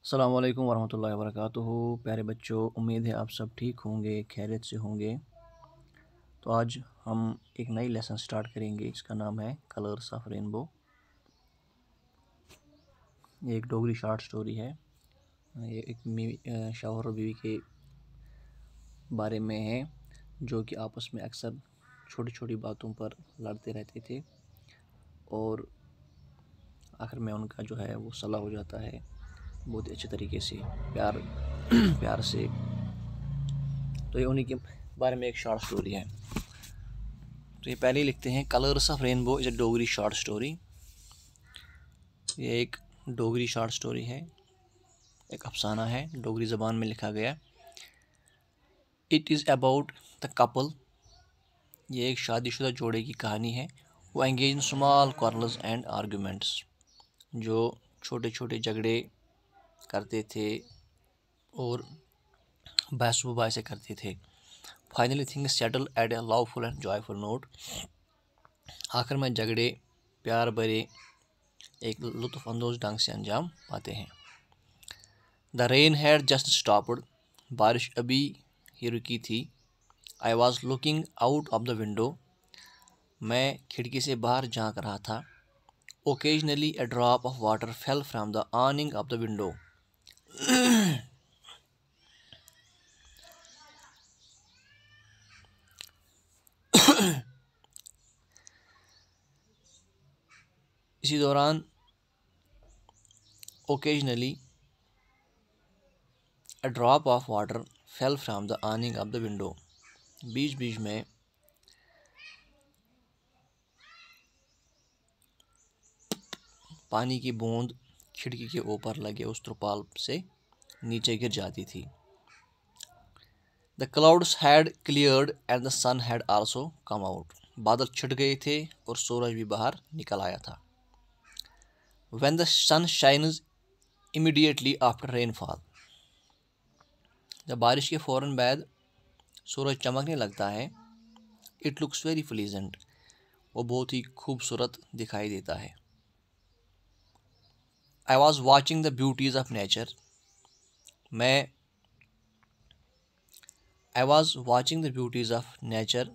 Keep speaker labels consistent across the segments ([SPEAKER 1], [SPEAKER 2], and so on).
[SPEAKER 1] अस्सलाम वालेकुम वरहमतुल्लाहि वबरकातुहू। प्यारे बच्चों, उम्मीद है आप सब ठीक होंगे, खैरियत से होंगे। तो आज हम एक नई लेसन स्टार्ट करेंगे। इसका नाम है कलर्स ऑफ रेनबो। ये एक डोगरी शॉर्ट स्टोरी है। ये एक शौहर और बीवी के बारे में है, जो कि आपस में अक्सर छोटी छोटी बातों पर लड़ते रहते थे और आखिर में उनका जो है वो सलाह हो जाता है बहुत ही अच्छे तरीके से, प्यार प्यार से। तो ये उन्हीं के बारे में एक शॉर्ट स्टोरी है। तो ये पहले ही लिखते हैं, colours of rainbow is a Dogri short story. ये एक डोगरी शॉर्ट स्टोरी है, एक अफसाना है, डोगरी ज़बान में लिखा गया। It is about the couple. ये एक शादीशुदा जोड़े की कहानी है। वो engage in small quarrels and arguments, जो छोटे छोटे झगड़े करते थे और बहस से करते थे। Finally things settle at A loveful and joyful note. आखिर में झगड़े प्यार भरे एक लुत्फ़ अंदोज़ ढंग से अंजाम पाते हैं। The rain had just stopped. बारिश अभी ही रुकी थी। I was looking out of the window. मैं खिड़की से बाहर झांक रहा था। Occasionally A drop of water fell from the awning of the window. इसी दौरान occasionally A drop of water fell from the awning of the window. बीच बीच में पानी की बूंद खिड़की के ऊपर लगे उस त्रिपाल से नीचे गिर जाती थी। The clouds had cleared and the sun had also come out. बादल छट गए थे और सूरज भी बाहर निकल आया था। When the sun shines immediately after rainfall. जब बारिश के फ़ौरन बाद सूरज चमकने लगता है, इट लुक्स वेरी प्लीजेंट। वो बहुत ही खूबसूरत दिखाई देता है। I was watching the beauties of nature. I was watching the beauties of nature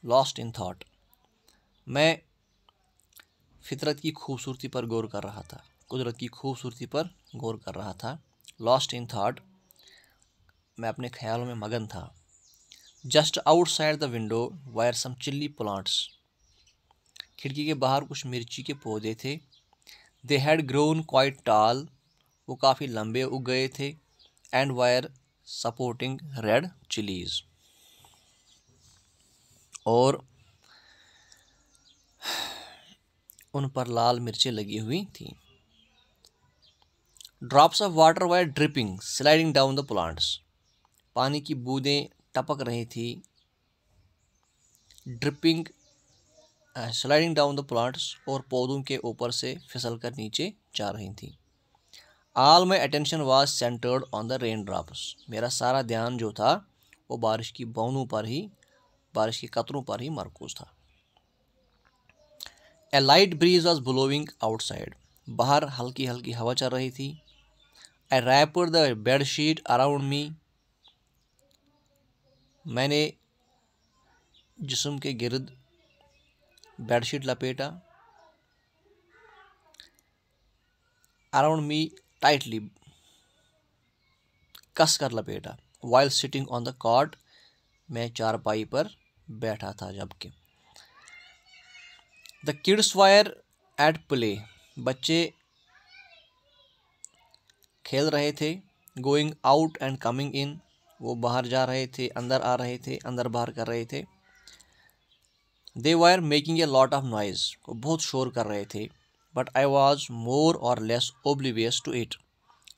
[SPEAKER 1] lost in thought. मैं फितरत की खूबसूरती पर गौर कर रहा था, कुदरत की खूबसूरती पर गौर कर रहा था। लॉस्ट इन थाट, मैं अपने ख्यालों में मगन था। Just outside the window were some chilli plants. खिड़की के बाहर कुछ मिर्ची के पौधे थे। दे हैड ग्रोन क्वाइट टाल। वो काफ़ी लंबे उग गए थे। And wire supporting red chillies. और उन पर लाल मिर्चें लगी हुई थीं। Drops of water wire dripping sliding down the plants. पानी की बूंदें टपक रही थी। Dripping sliding down the plants, और पौधों के ऊपर से फिसल कर नीचे जा रही थी। All my attention was centred on the rain drops. मेरा सारा ध्यान जो था वो बारिश की बूंदों पर ही, बारिश के कतरों पर ही मरकूज था। A light breeze was blowing outside. बाहर हल्की हल्की हवा चल रही थी। I wrapped the bed sheet around me. मैंने जिस्म के गिर्द बेडशीट लपेटा। अराउंड मी टाइटली, कस कर लपेटा। While sitting on the cot, मैं चारपाई पर बैठा था जबकि। The kids were at play. बच्चे खेल रहे थे। Going out and coming in. वो बाहर जा रहे थे, अंदर आ रहे थे, अंदर बाहर कर रहे थे। They were making a lot of noise. वो बहुत शोर कर रहे थे। बट आई वॉज मोर और लेस ओब्लिवियस टू इट।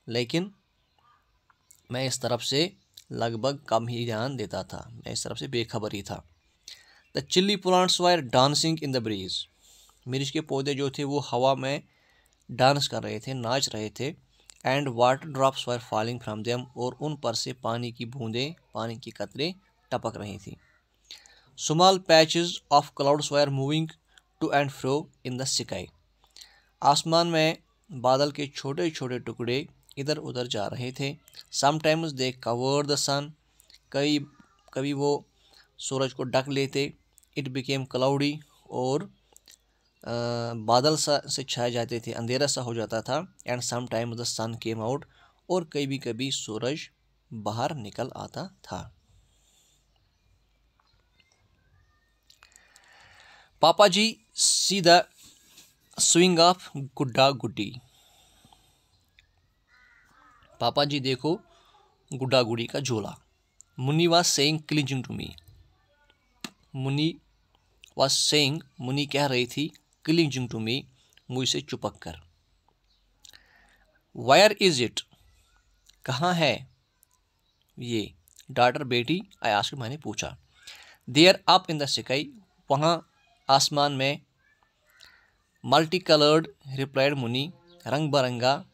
[SPEAKER 1] लेकिन मैं इस तरफ से लगभग कम ही ध्यान देता था, मैं इस तरफ से बेखबर ही था। The chilli plants wire dancing in the breeze. मिर्च के पौधे जो थे वो हवा में डांस कर रहे थे, नाच रहे थे। And water drops wire falling from them, और उन पर से पानी की बूंदें, पानी की कतरे टपक रही थी। Small patches of clouds were moving to and fro in the sky. आसमान में बादल के छोटे छोटे टुकड़े इधर उधर जा रहे थे। समटाइम्स दे कवर्ड द सन, कभी वो सूरज को ढक लेते। इट बिकेम क्लाउडी, और बादल से छाए जाते थे, अंधेरा सा हो जाता था। And sometimes the sun came out, और कभी कभी सूरज बाहर निकल आता था। पापा जी see the swing of Gudda Guddi. पापा जी देखो गुड्डा गुड्डी का झोला। Munni was saying clinging to me. Munni was saying, Munni कह रही थी, क्लिंजिंग टू मी, मुझसे चुपक कर। वायर इज इट, कहाँ है ये? डॉटर बेटी, आई आस्क्ड, मैंने पूछा। There up in the sky, वहाँ आसमान में। मल्टी कलर्ड, रिप्लाइड मुन्नी, रंग बरंगा,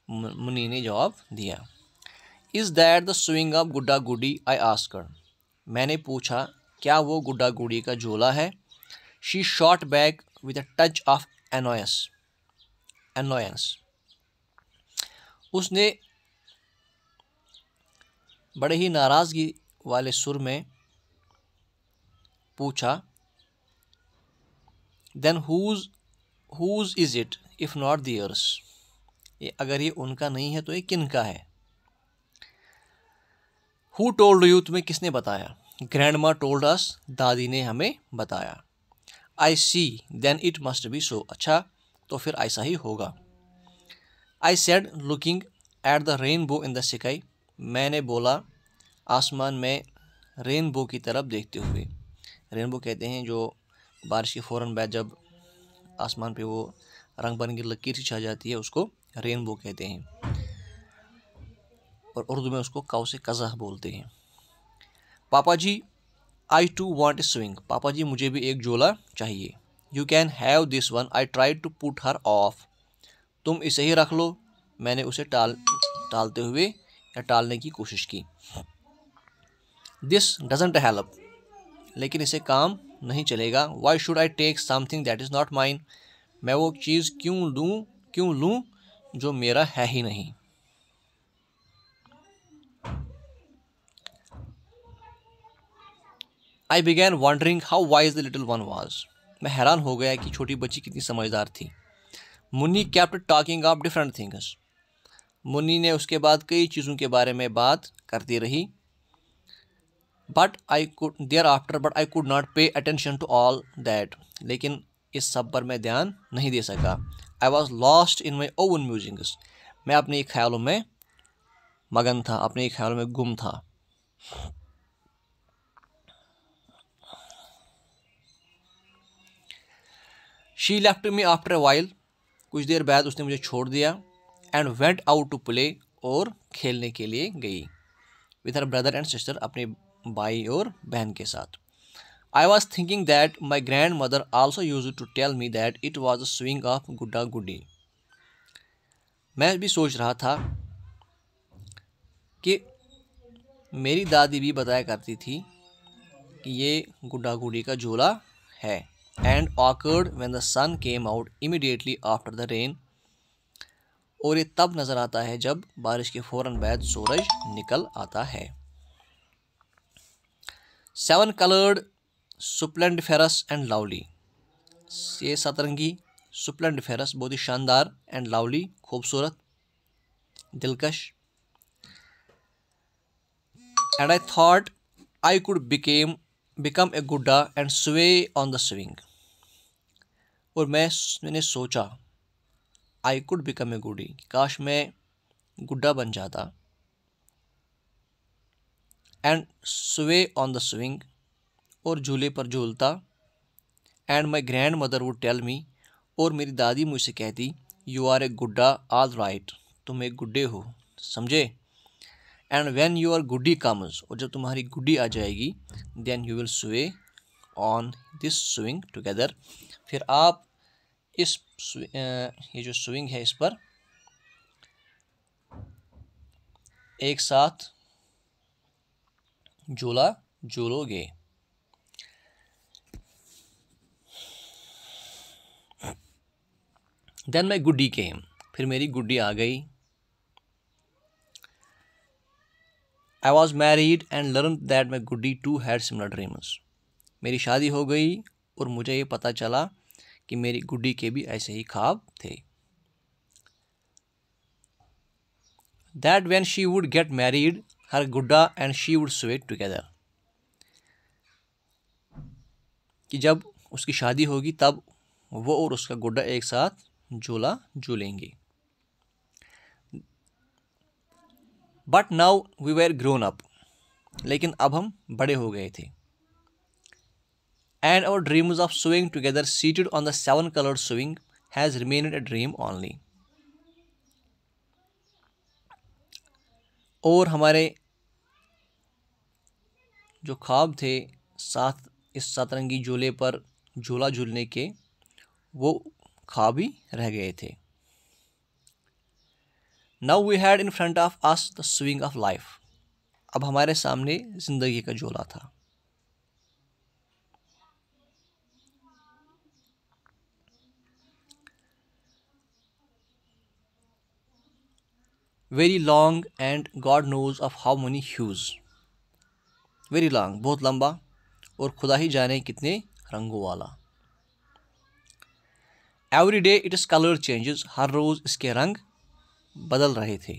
[SPEAKER 1] मुन्नी ने जवाब दिया। Is that the swing of Gudda Guddi, I asked, मैंने पूछा, क्या वो गुड्डा गुड्डी का झोला है? She shot back with a touch of annoyance, उसने बड़े ही नाराजगी वाले सुर में पूछा। Then whose is it if not theirs, ये अगर ये उनका नहीं है तो ये किनका है? Who told you, तुम्हें किसने बताया? ग्रैंडमा टोल्ड अस, दादी ने हमें बताया। आई सी देन इट मस्ट बी सो, अच्छा तो फिर ऐसा ही होगा। I said looking at the rainbow in the sky, मैंने बोला आसमान में रेनबो की तरफ देखते हुए। रेनबो कहते हैं जो बारिश के फ़ौरन बाद जब आसमान पे वो रंग बिरंगी लकीर सी छा जाती है, उसको रेनबो कहते हैं, और उर्दू में उसको काउ से कज़ा बोलते हैं। पापा जी I too want a swing, पापा जी मुझे भी एक झोला चाहिए। You can have this one, I try to put her off, तुम इसे ही रख लो, मैंने उसे टालते हुए या टालने की कोशिश की। दिस डजंट हेल्प, लेकिन इसे काम नहीं चलेगा। Why should I take something that is not mine, मैं वो चीज़ क्यों लूँ जो मेरा है ही नहीं। आई began wondering how wise the little one was, मैं हैरान हो गया कि छोटी बच्ची कितनी समझदार थी। Munni kept talking of different things, Munni ने उसके बाद कई चीज़ों के बारे में बात करती रही। But I could not pay attention to all that, लेकिन इस सब पर मैं ध्यान नहीं दे सका। I was lost in my own musings, मैं अपने ख्यालों में मगन था, अपने ख्यालों में गुम था। She left me after a while, कुछ देर बाद उसने मुझे छोड़ दिया। And went out to play, और खेलने के लिए गई। With her brother and sister, अपने भाई और बहन के साथ। I was thinking that my grandmother also use to tell me that it was the swing of Gudda Guddi, मैं भी सोच रहा था कि मेरी दादी भी बताया करती थी कि ये गुड्डा गुड्डी का झोला है। And occurred when the sun came out immediately after the rain, और ये तब नज़र आता है जब बारिश के फ़ौरन बाद सूरज निकल आता है। 7 कलर्ड स्प्लेंडिफेरस एंड लवली, ये सतरंगी स्प्लेंडिफेरस बहुत ही शानदार, एंड लवली खूबसूरत, दिलकश। And I thought I could become a गुड्डा एंड स्वे ऑन द स्विंग, और मैंने सोचा आई कुड बिकम ए गुडी, काश मैं गुड्डा बन जाता। एंड स्वे ऑन द स्विंग, और झूले पर झूलता। And my grandmother would tell me, और मेरी दादी मुझसे कहती, यू आर ए गुड्डा ऑल राइट, तुम एक गुड्डे हो, समझे। And when your Guddi comes, और जब तुम्हारी गुड्डी आ जाएगी, देन यू विल स्वे ऑन दिस स्विंग टुगेदर, फिर आप इस ये जो स्विंग है इस पर एक साथ झूला झूलोगे। देन माई गुड्डी केम, फिर मेरी गुड्डी आ गई। I was married and learned that my Goody too had similar dreams. मेरी शादी हो गई और मुझे ये पता चला कि मेरी गुड्डी के भी ऐसे ही ख्वाब थे. That when she would get married, her Gudda and she would sweat together. कि जब उसकी शादी होगी तब वो और उसका गुड्डा एक साथ झूला झूलेंगे. But now we were grown up. लेकिन अब हम बड़े हो गए थे. And our dreams of sewing together seated on the 7-colored sewing has remained a dream only. और हमारे जो ख्वाब थे इस सतरंगी झूले पर झूला झूलने के, वो ख्वाब ही रह गए थे. Now we had in front of us the swing of life. अब हमारे सामने जिंदगी का झूला था. Very long and God knows of how many hues. Very long, बहुत लंबा और खुदा ही जाने कितने रंगों वाला. Every day its color changes. हर रोज इसके रंग बदल रहे थे.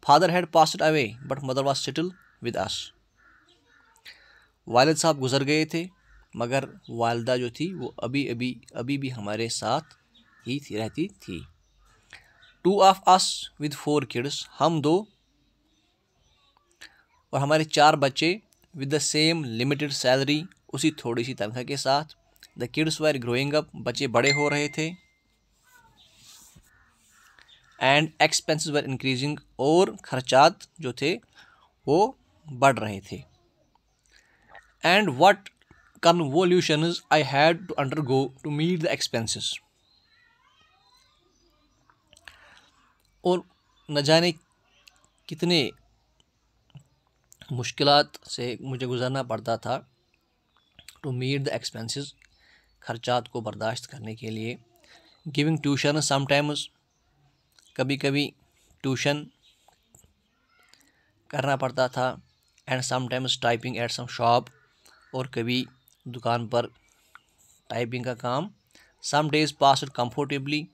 [SPEAKER 1] Father had passed away, but mother was still with us. वालिद साहब गुजर गए थे, मगर वालिदा जो थी वो अभी भी हमारे साथ ही रहती थी. 2 of us with 4 kids. हम 2 और हमारे 4 बच्चे with the same limited salary. उसी थोड़ी सी तनख्वाह के साथ. The kids were growing up. बच्चे बड़े हो रहे थे. And expenses were increasing. और खर्चात जो थे वो बढ़ रहे थे. And what convolutions I had to undergo to meet the expenses. और न जाने कितने मुश्किलात से मुझे गुजरना पड़ता था टू मीट द एक्सपेंसेस, खर्चात को बर्दाश्त करने के लिए. Giving tuition sometimes. कभी कभी ट्यूशन करना पड़ता था. And sometimes typing at some shop. और कभी दुकान पर टाइपिंग का काम. Some days passed comfortably.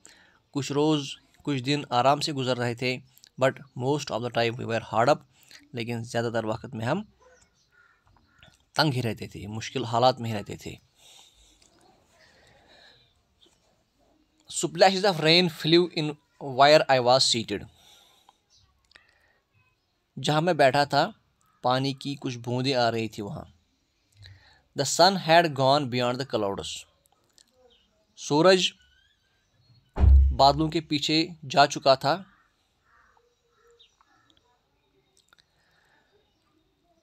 [SPEAKER 1] कुछ दिन आराम से गुजर रहे थे. But most of the time we were hard up. लेकिन ज़्यादातर वक्त में हम तंग ही रहते थे, मुश्किल हालात में ही रहते थे. Splashes of rain flew in where I was seated. जहाँ मैं बैठा था पानी की कुछ बूंदें आ रही थी वहाँ. The sun had gone beyond the clouds. सूरज बादलों के पीछे जा चुका था.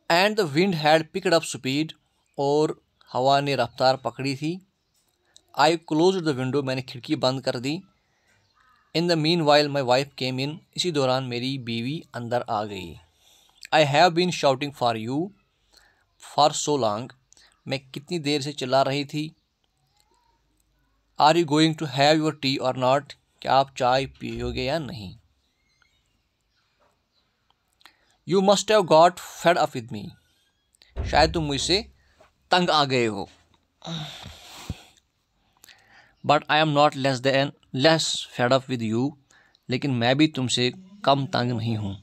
[SPEAKER 1] And the wind had picked up speed. और हवा ने रफ्तार पकड़ी थी. I closed the window. मैंने खिड़की बंद कर दी. In the meanwhile my wife came in. इसी दौरान मेरी बीवी अंदर आ गई. I have been shouting for you for so long. मैं कितनी देर से चिल्ला रही थी. Are you going to have your tea or not? क्या आप चाय पियोगे या नहीं. You must have got fed up with me. शायद तुम मुझसे तंग आ गए हो. But I am not less fed up with you. लेकिन मैं भी तुमसे कम तंग नहीं हूँ.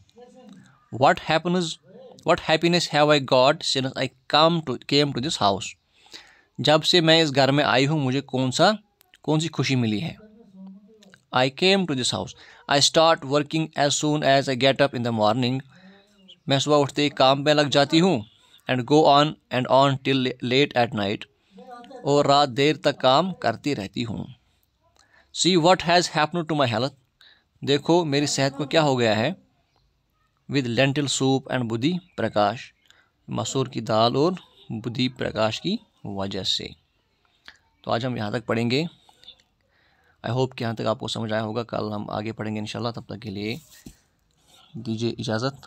[SPEAKER 1] What happiness have I got since I came to this house? जब से मैं इस घर में आई हूँ मुझे कौन सी खुशी मिली है. I came to this house. I start working as soon as I get up in the morning. मैं सुबह उठते ही काम पे लग जाती हूँ. And go on and on till late at night. और रात देर तक काम करती रहती हूँ. See what has happened to my health. देखो मेरी सेहत को क्या हो गया है. With lentil soup and बुद्धि प्रकाश. मसूर की दाल और बुद्धि प्रकाश की वजह से. तो आज हम यहाँ तक पढ़ेंगे. आई होप कि यहाँ तक आपको समझ आया होगा. कल हम आगे पढ़ेंगे इंशाल्लाह. तब तक के लिए दीजिए इजाज़त.